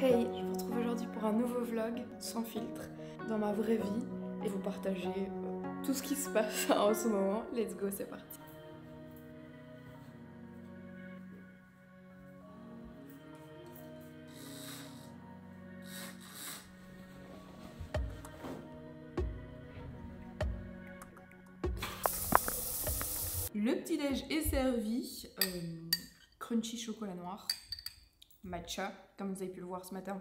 Hey, je vous retrouve aujourd'hui pour un nouveau vlog sans filtre, dans ma vraie vie, et vous partager tout ce qui se passe en ce moment. Let's go, c'est parti. Le petit déj est servi, crunchy chocolat noir, matcha, comme vous avez pu le voir ce matin.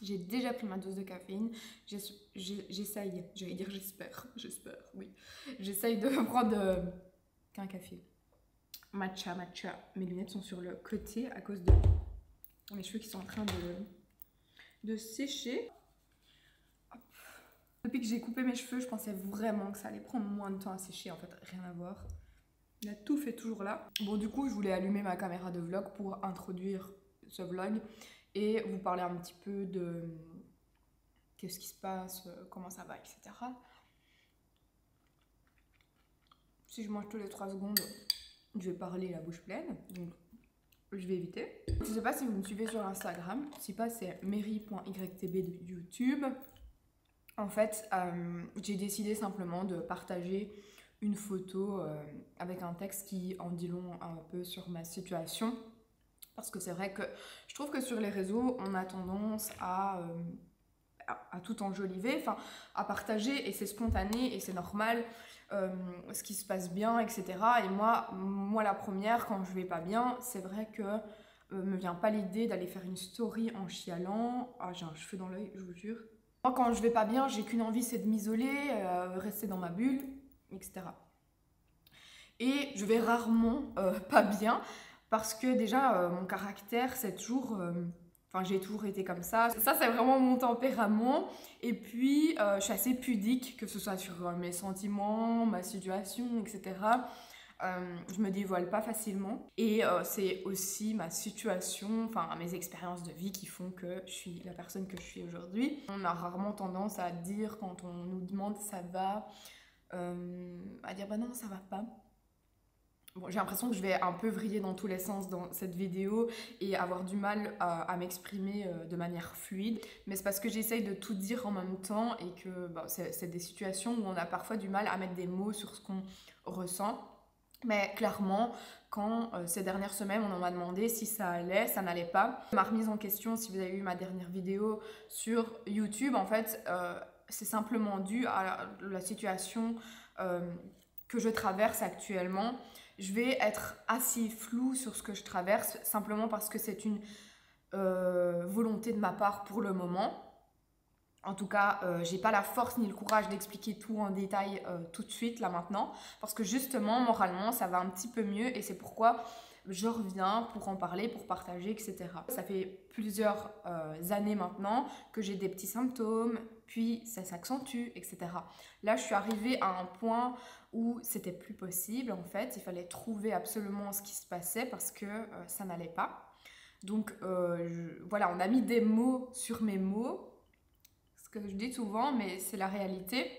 J'ai déjà pris ma dose de caféine, j'essaye, j'allais dire j'espère, oui. J'essaye de prendre qu'un café. Matcha, mes lunettes sont sur le côté à cause de mes cheveux qui sont en train de sécher. Hop. Depuis que j'ai coupé mes cheveux, je pensais vraiment que ça allait prendre moins de temps à sécher, en fait rien à voir. La touffe est toujours là. Bon, du coup je voulais allumer ma caméra de vlog pour introduire ce vlog et vous parler un petit peu de qu'est-ce qui se passe, comment ça va, etc. Si je mange tous les 3 secondes, je vais parler la bouche pleine, donc je vais éviter. Je ne sais pas si vous me suivez sur Instagram, si pas c'est mary.ytb de YouTube. En fait, j'ai décidé simplement de partager une photo avec un texte qui en dit long un peu sur ma situation. Parce que c'est vrai que je trouve que sur les réseaux, on a tendance à tout enjoliver, enfin à partager, et c'est spontané et c'est normal, ce qui se passe bien, etc. Et moi la première, quand je vais pas bien, c'est vrai que me vient pas l'idée d'aller faire une story en chialant. Ah, j'ai un cheveu dans l'œil, je vous jure. Moi quand je vais pas bien, j'ai qu'une envie, c'est de m'isoler, rester dans ma bulle, etc. Et je vais rarement pas bien, parce que déjà mon caractère c'est toujours... Enfin, j'ai toujours été comme ça. Ça, c'est vraiment mon tempérament. Et puis, je suis assez pudique, que ce soit sur mes sentiments, ma situation, etc. Je me dévoile pas facilement. Et c'est aussi ma situation, enfin mes expériences de vie qui font que je suis la personne que je suis aujourd'hui. On a rarement tendance à dire, quand on nous demande ça va, à dire bah non, ça va pas. Bon, j'ai l'impression que je vais un peu vriller dans tous les sens dans cette vidéo et avoir du mal à m'exprimer de manière fluide. Mais c'est parce que j'essaye de tout dire en même temps et que bah, c'est des situations où on a parfois du mal à mettre des mots sur ce qu'on ressent. Mais clairement, quand ces dernières semaines, on m'a demandé si ça allait, ça n'allait pas. Ma remise en question, si vous avez vu ma dernière vidéo sur YouTube, en fait, c'est simplement dû à la situation que je traverse actuellement. Je vais être assez floue sur ce que je traverse, simplement parce que c'est une volonté de ma part pour le moment. En tout cas, j'ai pas la force ni le courage d'expliquer tout en détail tout de suite, là maintenant, parce que justement, moralement, ça va un petit peu mieux, et c'est pourquoi je reviens pour en parler, pour partager, etc. Ça fait plusieurs années maintenant que j'ai des petits symptômes, puis ça s'accentue, etc. Là, je suis arrivée à un point où c'était plus possible, en fait. Il fallait trouver absolument ce qui se passait parce que ça n'allait pas. Donc, voilà, on a mis des mots sur mes mots, ce que je dis souvent, mais c'est la réalité.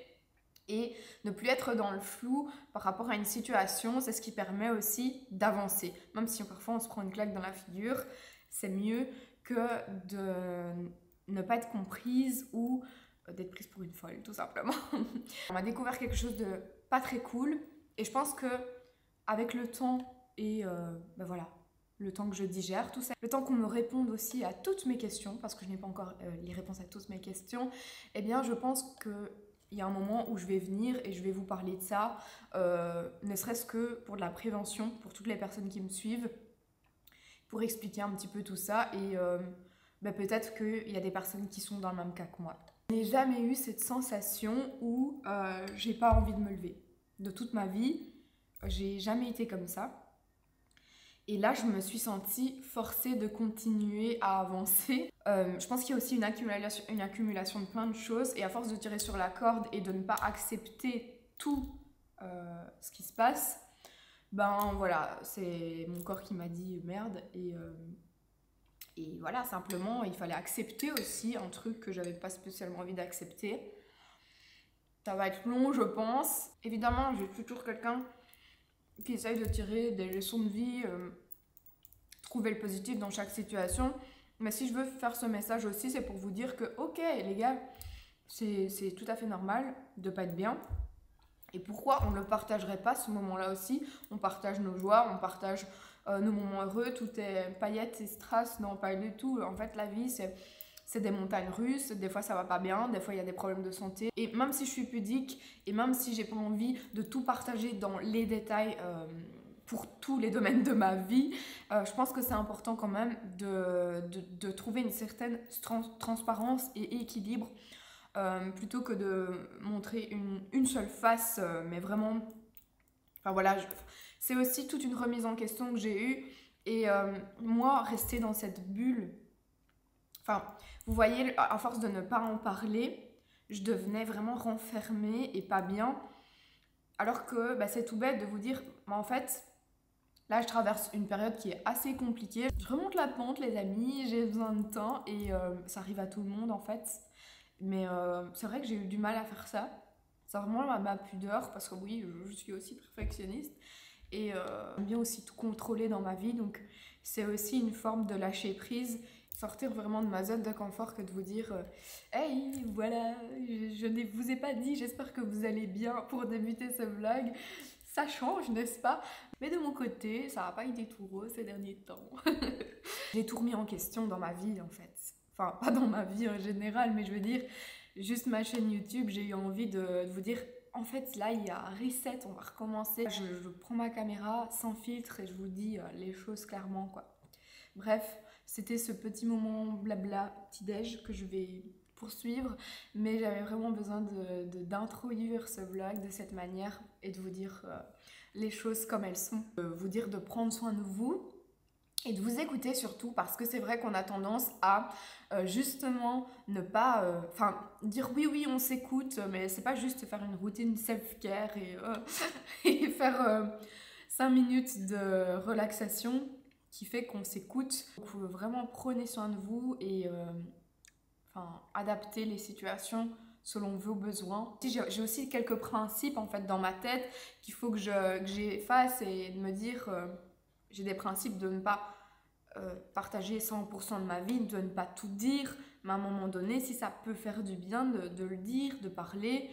Et ne plus être dans le flou par rapport à une situation, c'est ce qui permet aussi d'avancer. Même si parfois on se prend une claque dans la figure, c'est mieux que de ne pas être comprise ou d'être prise pour une folle, tout simplement. On m'a découvert quelque chose de pas très cool, et je pense que avec le temps et ben voilà, le temps que je digère tout ça, le temps qu'on me réponde aussi à toutes mes questions, parce que je n'ai pas encore les réponses à toutes mes questions, eh bien je pense que il y a un moment où je vais venir et je vais vous parler de ça, ne serait-ce que pour de la prévention, pour toutes les personnes qui me suivent, pour expliquer un petit peu tout ça, et ben peut-être qu'il y a des personnes qui sont dans le même cas que moi. Je n'ai jamais eu cette sensation où j'ai pas envie de me lever. De toute ma vie, j'ai jamais été comme ça. Et là, je me suis sentie forcée de continuer à avancer. Je pense qu'il y a aussi une accumulation de plein de choses. Et à force de tirer sur la corde et de ne pas accepter tout ce qui se passe, ben voilà, c'est mon corps qui m'a dit merde. Et voilà, simplement, il fallait accepter aussi un truc que j'avais pas spécialement envie d'accepter. Ça va être long, je pense. Évidemment, j'ai toujours quelqu'un qui essaye de tirer des leçons de vie, trouver le positif dans chaque situation. Mais si je veux faire ce message aussi, c'est pour vous dire que, ok les gars, c'est tout à fait normal de pas être bien. Et pourquoi on ne le partagerait pas ce moment-là aussi? On partage nos joies, on partage nos moments heureux, tout est paillettes et strass, non pas du tout. En fait la vie c'est des montagnes russes, des fois ça va pas bien, des fois il y a des problèmes de santé. Et même si je suis pudique, et même si j'ai pas envie de tout partager dans les détails pour tous les domaines de ma vie, je pense que c'est important quand même de trouver une certaine transparence et équilibre. Plutôt que de montrer une seule face, mais vraiment, enfin voilà, c'est aussi toute une remise en question que j'ai eue. Et moi, rester dans cette bulle, enfin, vous voyez, à force de ne pas en parler, je devenais vraiment renfermée et pas bien. Alors que bah, c'est tout bête de vous dire, bah, en fait, là je traverse une période qui est assez compliquée. Je remonte la pente les amis, j'ai besoin de temps et ça arrive à tout le monde en fait. Mais c'est vrai que j'ai eu du mal à faire ça. C'est vraiment ma pudeur parce que oui, je suis aussi perfectionniste et j'aime bien aussi tout contrôler dans ma vie. Donc c'est aussi une forme de lâcher prise, sortir vraiment de ma zone de confort que de vous dire hey, voilà, je ne vous ai pas dit, j'espère que vous allez bien pour débuter ce vlog. Ça change, n'est-ce pas? Mais de mon côté, ça n'a pas été tout rose ces derniers temps. J'ai tout remis en question dans ma vie en fait. Enfin, pas dans ma vie en général, mais je veux dire, juste ma chaîne YouTube, j'ai eu envie de vous dire, en fait, là, il y a un reset, on va recommencer. Je prends ma caméra sans filtre et je vous dis les choses clairement, quoi. Bref, c'était ce petit moment blabla, petit-déj, que je vais poursuivre, mais j'avais vraiment besoin d'introduire ce vlog de cette manière et de vous dire les choses comme elles sont. Vous dire de prendre soin de vous. Et de vous écouter surtout parce que c'est vrai qu'on a tendance à justement ne pas... Enfin, dire oui, on s'écoute, mais c'est pas juste faire une routine self-care et faire 5 minutes de relaxation qui fait qu'on s'écoute. Donc vraiment prenez soin de vous et adapter les situations selon vos besoins. J'ai aussi quelques principes en fait dans ma tête qu'il faut que j'efface et de me dire... j'ai des principes de ne pas partager 100% de ma vie, de ne pas tout dire, mais à un moment donné, si ça peut faire du bien de le dire, de parler,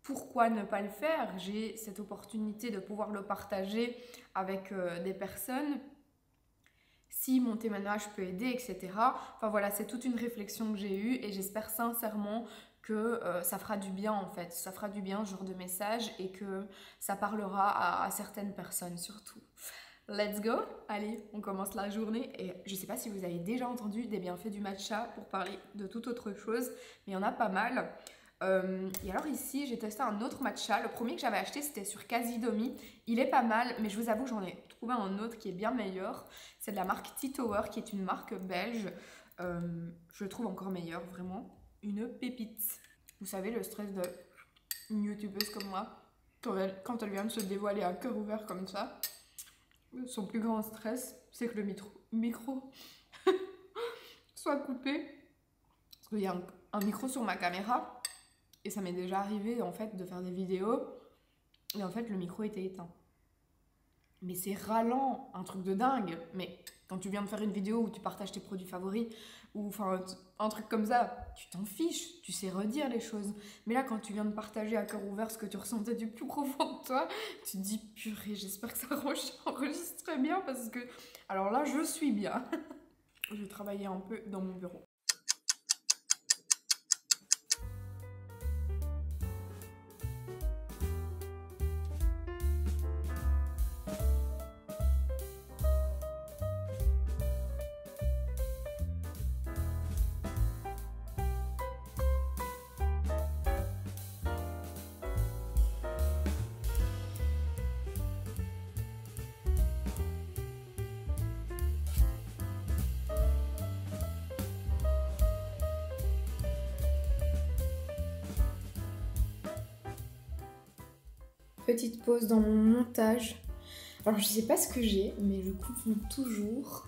pourquoi ne pas le faire? J'ai cette opportunité de pouvoir le partager avec des personnes. Si mon témoignage peut aider, etc. Enfin voilà, c'est toute une réflexion que j'ai eue et j'espère sincèrement que ça fera du bien en fait. Ça fera du bien ce genre de message et que ça parlera à certaines personnes surtout. Let's go! Allez, on commence la journée et je sais pas si vous avez déjà entendu des bienfaits du matcha pour parler de toute autre chose, mais il y en a pas mal. Et alors ici, j'ai testé un autre matcha. Le premier que j'avais acheté, c'était sur Casidomi. Il est pas mal, mais je vous avoue, j'en ai trouvé un autre qui est bien meilleur. C'est de la marque Tea Tower, qui est une marque belge. Je le trouve encore meilleur, vraiment. Une pépite. Vous savez, le stress d'une youtubeuse comme moi, quand elle vient de se dévoiler à cœur ouvert comme ça, son plus grand stress, c'est que le micro soit coupé. Parce qu'il y a un micro sur ma caméra. Et ça m'est déjà arrivé en fait de faire des vidéos et en fait le micro était éteint. Mais c'est ralent, un truc de dingue. Mais quand tu viens de faire une vidéo où tu partages tes produits favoris ou enfin un truc comme ça, tu t'en fiches, tu sais redire les choses. Mais là quand tu viens de partager à cœur ouvert ce que tu ressentais du plus profond de toi, tu te dis purée, j'espère que ça enregistre très bien parce que alors là je suis bien. Je vais travailler un peu dans mon bureau. Petite pause dans mon montage. Alors je sais pas ce que j'ai, mais je confonds toujours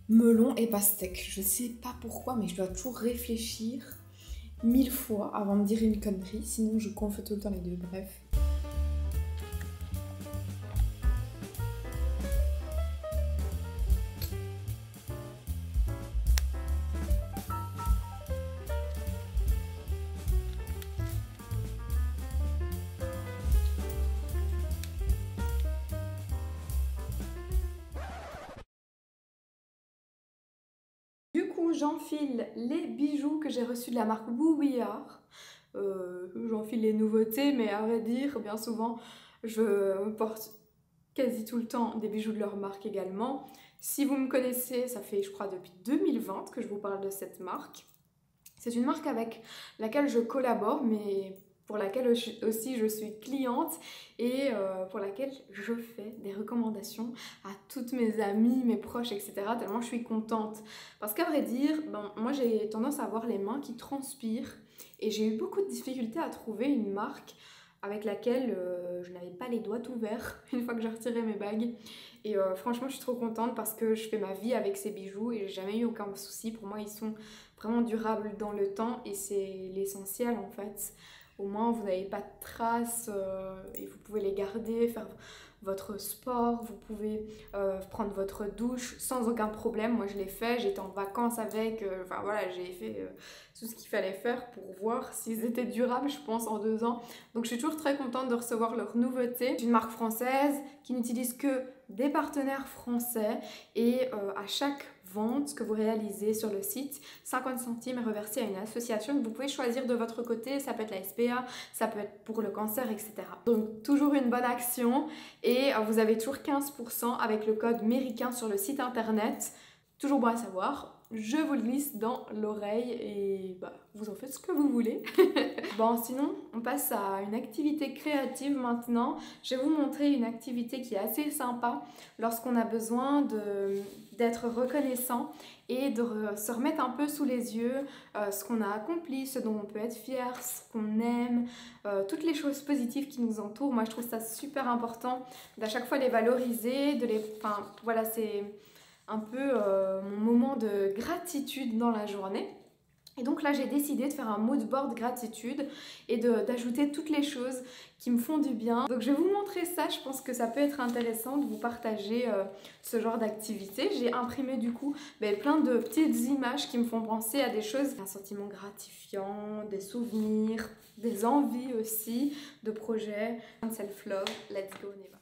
melon et pastèque. Je sais pas pourquoi, mais je dois toujours réfléchir 1000 fois avant de dire une connerie, sinon je confonds tout le temps les deux, bref. coup, j'enfile les bijoux que j'ai reçus de la marque Woo We Are. J'enfile les nouveautés, mais à vrai dire, bien souvent, je porte quasi tout le temps des bijoux de leur marque également. Si vous me connaissez, ça fait, je crois, depuis 2020 que je vous parle de cette marque. C'est une marque avec laquelle je collabore, mais pour laquelle aussi je suis cliente et pour laquelle je fais des recommandations à toutes mes amies, mes proches, etc. Tellement je suis contente. Parce qu'à vrai dire, moi j'ai tendance à avoir les mains qui transpirent et j'ai eu beaucoup de difficultés à trouver une marque avec laquelle je n'avais pas les doigts ouverts une fois que j'ai retiré mes bagues. Et franchement, je suis trop contente parce que je fais ma vie avec ces bijoux et j'ai jamais eu aucun souci. Pour moi, ils sont vraiment durables dans le temps et c'est l'essentiel en fait. Au moins, vous n'avez pas de traces et vous pouvez les garder, faire votre sport, vous pouvez prendre votre douche sans aucun problème. Moi, je l'ai fait, j'étais en vacances avec, enfin voilà, j'ai fait tout ce qu'il fallait faire pour voir s'ils étaient durables, je pense, en 2 ans. Donc, je suis toujours très contente de recevoir leurs nouveautés. C'est une marque française qui n'utilise que des partenaires français et à chaque vente que vous réalisez sur le site, 50 centimes est reversé à une association que vous pouvez choisir de votre côté. Ça peut être la SPA, ça peut être pour le cancer, etc. Donc toujours une bonne action et vous avez toujours 15% avec le code Méricain sur le site internet. Toujours bon à savoir. Je vous le glisse dans l'oreille et vous en faites ce que vous voulez. Bon, sinon, on passe à une activité créative maintenant. Je vais vous montrer une activité qui est assez sympa lorsqu'on a besoin d'être reconnaissant et de se remettre un peu sous les yeux ce qu'on a accompli, ce dont on peut être fier, ce qu'on aime, toutes les choses positives qui nous entourent. Moi, je trouve ça super important d'à chaque fois les valoriser, enfin, voilà, c'est un peu mon moment de gratitude dans la journée. Et donc là, j'ai décidé de faire un mood board gratitude et d'ajouter toutes les choses qui me font du bien. Donc je vais vous montrer ça, je pense que ça peut être intéressant de vous partager ce genre d'activité. J'ai imprimé du coup plein de petites images qui me font penser à des choses, un sentiment gratifiant, des souvenirs, des envies aussi, de projets, self-love, let's go, on y va.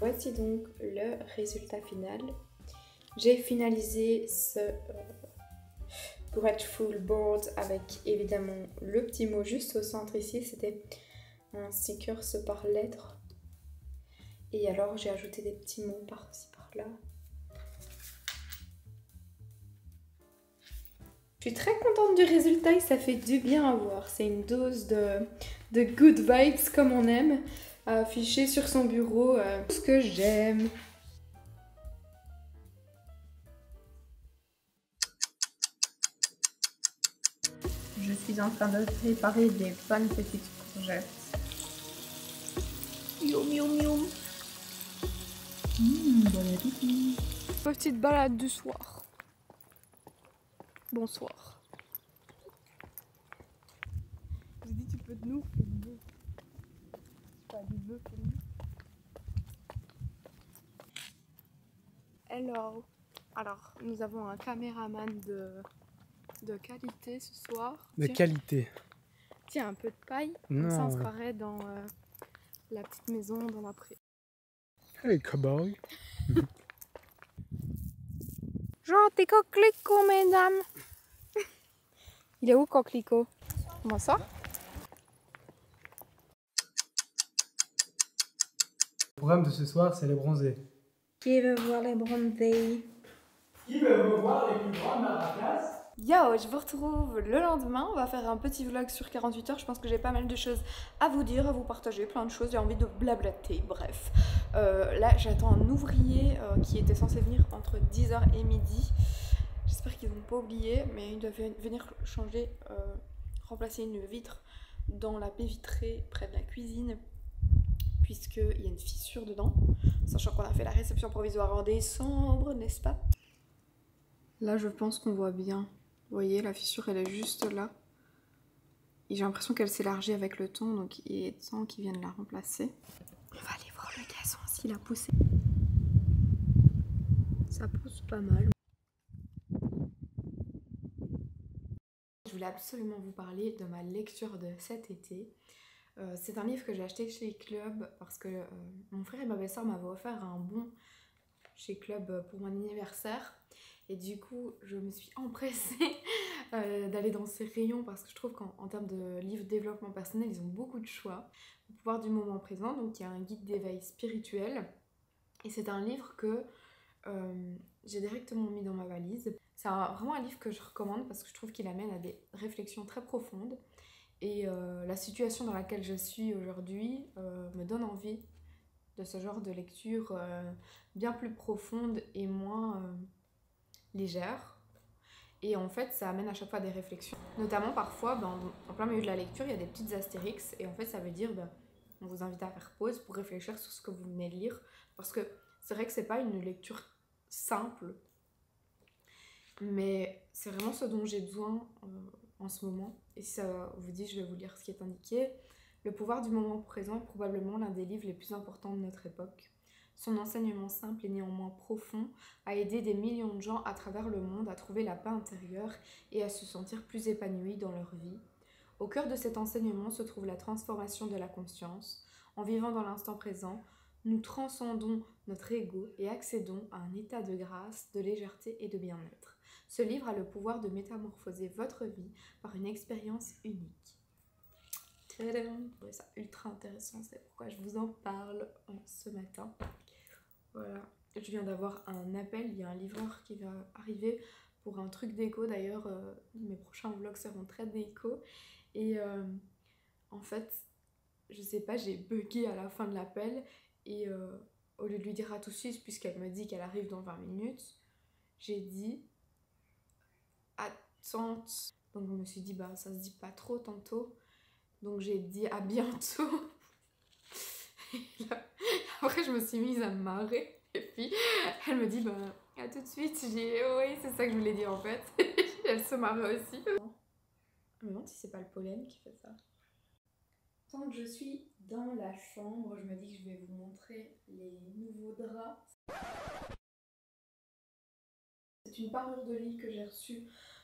Voici donc le résultat final. J'ai finalisé ce Grateful Board avec évidemment le petit mot juste au centre ici. C'était un sticker par lettres. Et alors j'ai ajouté des petits mots par-ci par-là. Je suis très contente du résultat et ça fait du bien à voir. C'est une dose de good vibes comme on aime. Afficher sur son bureau ce que j'aime. Je suis en train de préparer des bonnes petites courgettes. Youm youm youm. Bon appétit. Petite balade du soir. Bonsoir. J'ai dit tu peux nous filmer. Pas du bœuf pour nous. Hello. Alors, nous avons un caméraman de qualité ce soir. De qualité. Tiens, un peu de paille. Non. Comme ça, on se croirait dans la petite maison dans la prairie. Hey, cowboy. Gentil coquelicot, mesdames. Il est où, coquelicot? Comment ça? programme de ce soir, c'est les bronzés. Qui veut voir les bronzés? Qui veut voir les plus grandes maracas? Yo, je vous retrouve le lendemain. On va faire un petit vlog sur 48 heures. Je pense que j'ai pas mal de choses à vous dire, à vous partager, plein de choses. J'ai envie de blablater, bref. Là, j'attends un ouvrier qui était censé venir entre 10h et midi. J'espère qu'ils vont pas oublier, mais il doit venir changer, remplacer une vitre dans la baie vitrée près de la cuisine, puisqu'il y a une fissure dedans, sachant qu'on a fait la réception provisoire en décembre, n'est-ce pas? Là, je pense qu'on voit bien. Vous voyez, la fissure, elle est juste là. Et j'ai l'impression qu'elle s'élargit avec le temps, donc il est temps qu'ils viennent la remplacer. On va aller voir le gazon s'il a poussé. Ça pousse pas mal. Je voulais absolument vous parler de ma lecture de cet été. C'est un livre que j'ai acheté chez Club parce que mon frère et ma belle-sœur m'avaient offert un bon chez Club pour mon anniversaire. Et du coup, je me suis empressée d'aller dans ces rayons parce que je trouve qu'en termes de livres de développement personnel, ils ont beaucoup de choix. Le pouvoir du moment présent, donc il y a un guide d'éveil spirituel. Et c'est un livre que j'ai directement mis dans ma valise. C'est vraiment un livre que je recommande parce que je trouve qu'il amène à des réflexions très profondes. Et la situation dans laquelle je suis aujourd'hui me donne envie de ce genre de lecture bien plus profonde et moins légère. Et en fait, ça amène à chaque fois des réflexions. Notamment parfois, en plein milieu de la lecture, il y a des petites astérix. Et en fait, ça veut dire, on vous invite à faire pause pour réfléchir sur ce que vous venez de lire. Parce que c'est vrai que c'est pas une lecture simple. Mais c'est vraiment ce dont j'ai besoin en ce moment. Et si ça vous dit, je vais vous lire ce qui est indiqué. Le pouvoir du moment présent est probablement l'un des livres les plus importants de notre époque. Son enseignement simple et néanmoins profond a aidé des millions de gens à travers le monde à trouver la paix intérieure et à se sentir plus épanouis dans leur vie. Au cœur de cet enseignement se trouve la transformation de la conscience. En vivant dans l'instant présent, nous transcendons notre ego et accédons à un état de grâce, de légèreté et de bien-être. Ce livre a le pouvoir de métamorphoser votre vie par une expérience unique. Tadam! Je trouvais ça ultra intéressant, c'est pourquoi je vous en parle ce matin. Voilà, je viens d'avoir un appel, il y a un livreur qui va arriver pour un truc déco. D'ailleurs, mes prochains vlogs seront très déco. Et en fait, je sais pas, j'ai bugué à la fin de l'appel. Et au lieu de lui dire à tout de suite, puisqu'elle me dit qu'elle arrive dans 20 minutes, j'ai dit attente. Donc je me suis dit, ça se dit pas trop tantôt. Donc j'ai dit à bientôt. Et là, après, je me suis mise à me marrer. Et puis, elle me dit, à tout de suite. J'ai dit, oui, c'est ça que je voulais dire en fait. Elle se marrait aussi. Je me demande si c'est pas le pollen qui fait ça. Tant que je suis dans la chambre, je me dis que je vais vous montrer les nouveaux draps. C'est une parure de lit que j'ai reçue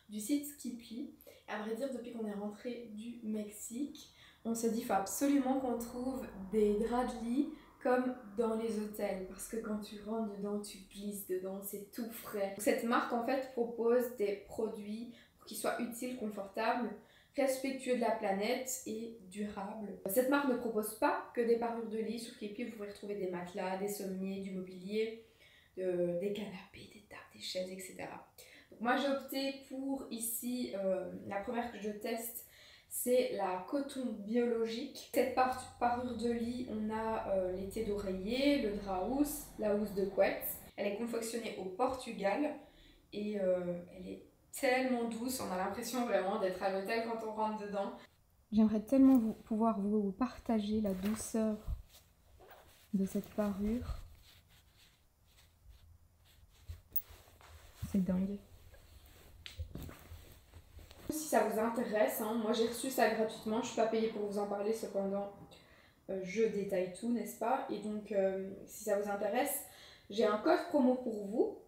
du site Skippy. À vrai dire, depuis qu'on est rentré du Mexique, on s'est dit qu'il faut absolument qu'on trouve des draps de lit comme dans les hôtels, parce que quand tu rentres dedans, tu glisses dedans, c'est tout frais. Cette marque en fait propose des produits pour qu'ils soient utiles, confortables, respectueux de la planète et durables. Cette marque ne propose pas que des parures de lit. Sur Skippy, vous pouvez retrouver des matelas, des sommiers, du mobilier, des canapés, des tables, des chaises, etc. Donc moi j'ai opté pour ici, la première que je teste, c'est la coton biologique. Cette parure de lit, on a les thés d'oreiller, le drap housse, la housse de couette. Elle est confectionnée au Portugal et elle est tellement douce, on a l'impression vraiment d'être à l'hôtel quand on rentre dedans. J'aimerais tellement pouvoir vous partager la douceur de cette parure. C'est dingue. Si ça vous intéresse, moi j'ai reçu ça gratuitement, je suis pas payée pour vous en parler, cependant je détaille tout, n'est-ce pas? Et donc si ça vous intéresse, j'ai un code promo pour vous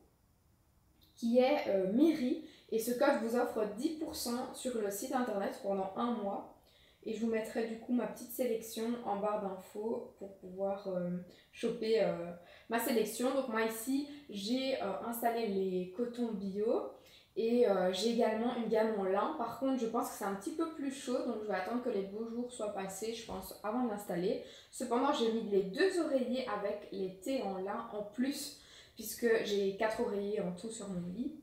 qui est Miri, et ce code vous offre 10% sur le site internet pendant un mois. Et je vous mettrai du coup ma petite sélection en barre d'infos pour pouvoir choper ma sélection. Donc moi ici j'ai installé les cotons bio Et j'ai également une gamme en lin. Par contre, je pense que c'est un petit peu plus chaud, donc je vais attendre que les beaux jours soient passés, je pense, avant de l'installer. Cependant, j'ai mis les 2 oreillers avec les thés en lin en plus, puisque j'ai 4 oreillers en tout sur mon lit.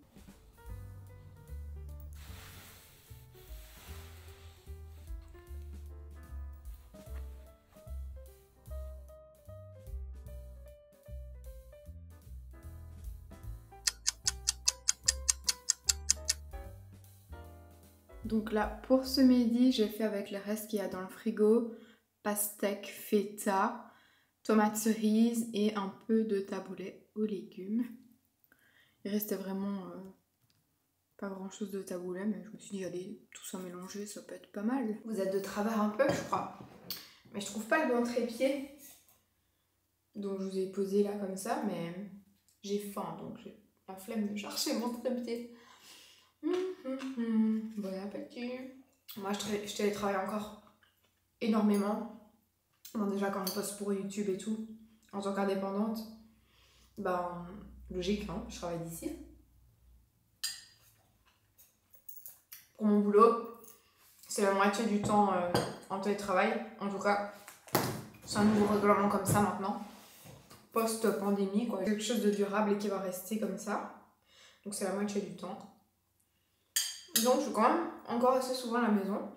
Donc là, pour ce midi, j'ai fait avec le reste qu'il y a dans le frigo, pastèque, feta, tomates cerises et un peu de taboulé aux légumes. Il restait vraiment pas grand chose de taboulé, mais je me suis dit, allez, tout ça mélangé, ça peut être pas mal. Vous êtes de travers un peu, je crois. Mais je trouve pas le bon trépied. Donc je vous ai posé là comme ça, mais j'ai faim, donc j'ai la flemme de chercher mon trépied. Bon appétit. Moi je télétravaille encore énormément. Bon, déjà quand je poste pour YouTube et tout, en tant qu'indépendante, ben logique, hein, je travaille d'ici. Pour mon boulot, c'est la moitié du temps en télétravail. En tout cas, c'est un nouveau règlement comme ça maintenant. Post-pandémie, quoi. Quelque chose de durable et qui va rester comme ça. Donc c'est la moitié du temps. Donc je suis quand même encore assez souvent à la maison.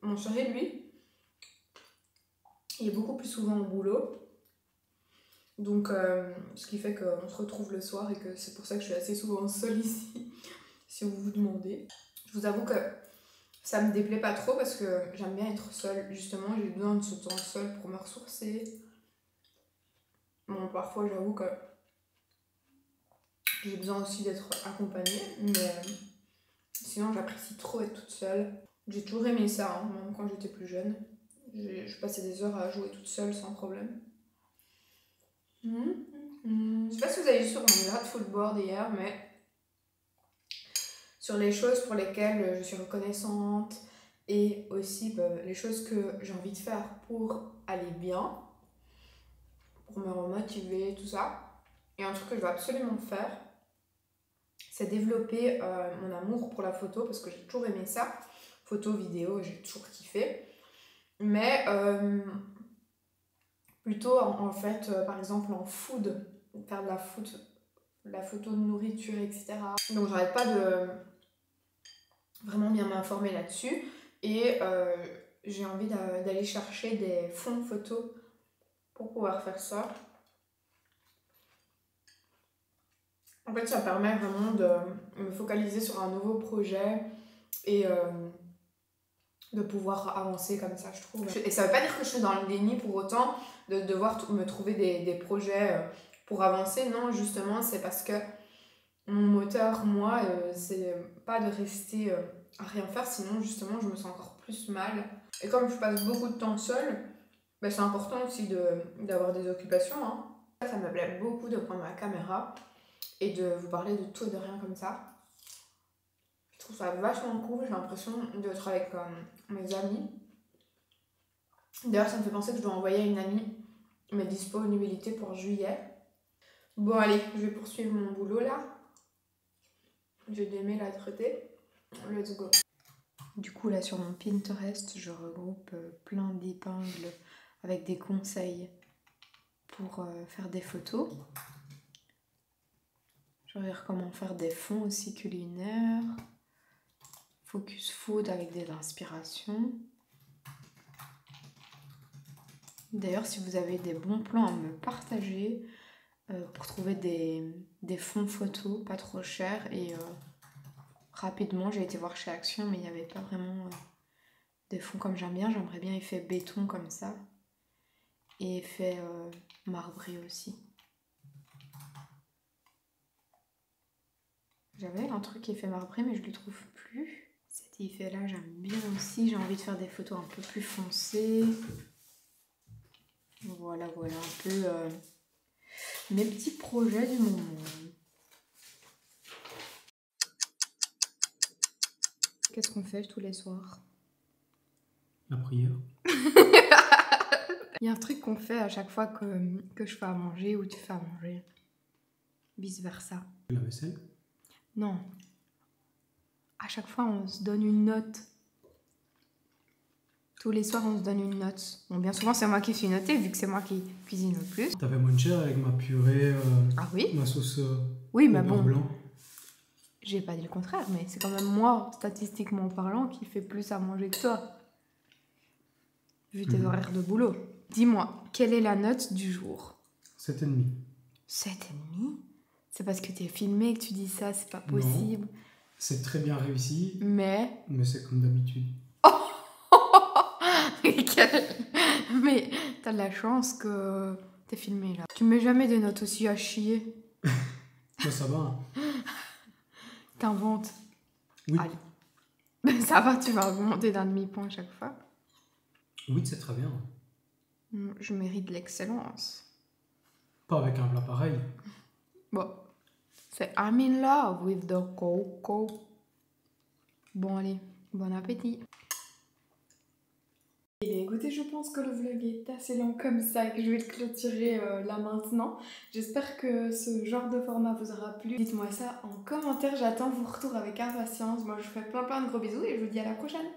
Mon chéri, lui, il est beaucoup plus souvent au boulot. Donc ce qui fait qu'on se retrouve le soir et que c'est pour ça que je suis assez souvent seule ici, si vous vous demandez. Je vous avoue que ça me déplaît pas trop parce que j'aime bien être seule. Justement, j'ai besoin de ce temps seul pour me ressourcer. Bon, parfois j'avoue que j'ai besoin aussi d'être accompagnée, mais sinon j'apprécie trop être toute seule. J'ai toujours aimé ça, hein, même quand j'étais plus jeune. Je passais des heures à jouer toute seule sans problème. Je sais pas si vous avez vu sur mon grateful board hier, mais sur les choses pour lesquelles je suis reconnaissante et aussi les choses que j'ai envie de faire pour aller bien, pour me remotiver, tout ça. Et un truc que je veux absolument faire, c'est développer mon amour pour la photo parce que j'ai toujours aimé ça. Photo, vidéo, j'ai toujours kiffé. Mais plutôt en fait, par exemple en food, faire de la photo de nourriture, etc. Donc j'arrête pas de vraiment bien m'informer là-dessus. Et j'ai envie d'aller chercher des fonds photos pour pouvoir faire ça. En fait, ça permet vraiment de me focaliser sur un nouveau projet et de pouvoir avancer comme ça, je trouve. Et ça veut pas dire que je suis dans le déni pour autant de devoir me trouver des projets pour avancer. Non, justement, c'est parce que mon moteur, moi, c'est pas de rester à rien faire, sinon justement je me sens encore plus mal. Et comme je passe beaucoup de temps seule, ben, c'est important aussi d'avoir des occupations. Hein. Ça me plaît beaucoup de prendre ma caméra et de vous parler de tout et de rien comme ça. Je trouve ça vachement cool, j'ai l'impression d'être avec mes amis. D'ailleurs, ça me fait penser que je dois envoyer à une amie mes disponibilités pour juillet. Bon, allez, je vais poursuivre mon boulot là. J'ai des mails à traiter. Let's go. Du coup, là sur mon Pinterest, je regroupe plein d'épingles avec des conseils pour faire des photos. Je regarde comment faire des fonds aussi culinaires. Focus food avec des inspirations. D'ailleurs, si vous avez des bons plans à me partager pour trouver des fonds photos pas trop chers et rapidement, j'ai été voir chez Action, mais il n'y avait pas vraiment des fonds comme j'aime bien. J'aimerais bien effet béton comme ça et effet marbré aussi. J'avais un truc effet marbré, mais je ne le trouve plus. Cet effet-là, j'aime bien aussi. J'ai envie de faire des photos un peu plus foncées. Voilà un peu mes petits projets du moment. Qu'est-ce qu'on fait tous les soirs? La prière. Il y a un truc qu'on fait à chaque fois que je fais à manger ou tu fais à manger. Vice versa. La vaisselle. Non, À chaque fois, on se donne une note. Tous les soirs, on se donne une note. Bon, bien souvent, c'est moi qui suis notée, vu que c'est moi qui cuisine le plus. T'as fait moins cher avec ma purée, Ah oui? ma sauce Oui, au mais beurre bon, blanc. j'ai pas dit le contraire, mais c'est quand même moi, statistiquement parlant, qui fait plus à manger que toi. Vu tes horaires de boulot. Dis-moi, quelle est la note du jour? 7,5. 7,5? C'est parce que t'es filmé que tu dis ça, c'est pas possible. C'est très bien réussi, Mais... c'est comme d'habitude. Mais t'as de la chance que t'es filmé là. Tu mets jamais des notes aussi à chier. Moi, ça va. Hein. T'inventes. Oui. Allez. Ça va, tu vas augmenter d'un demi-point à chaque fois. Oui, c'est très bien. Je mérite de l'excellence. Pas avec un plat pareil. Bon. C'est I'm in love with the coco. Bon allez, bon appétit. Eh bien, écoutez, je pense que le vlog est assez long comme ça et que je vais le clôturer là maintenant. J'espère que ce genre de format vous aura plu. Dites-moi ça en commentaire, j'attends vos retours avec impatience. Moi, je vous fais plein de gros bisous et je vous dis à la prochaine.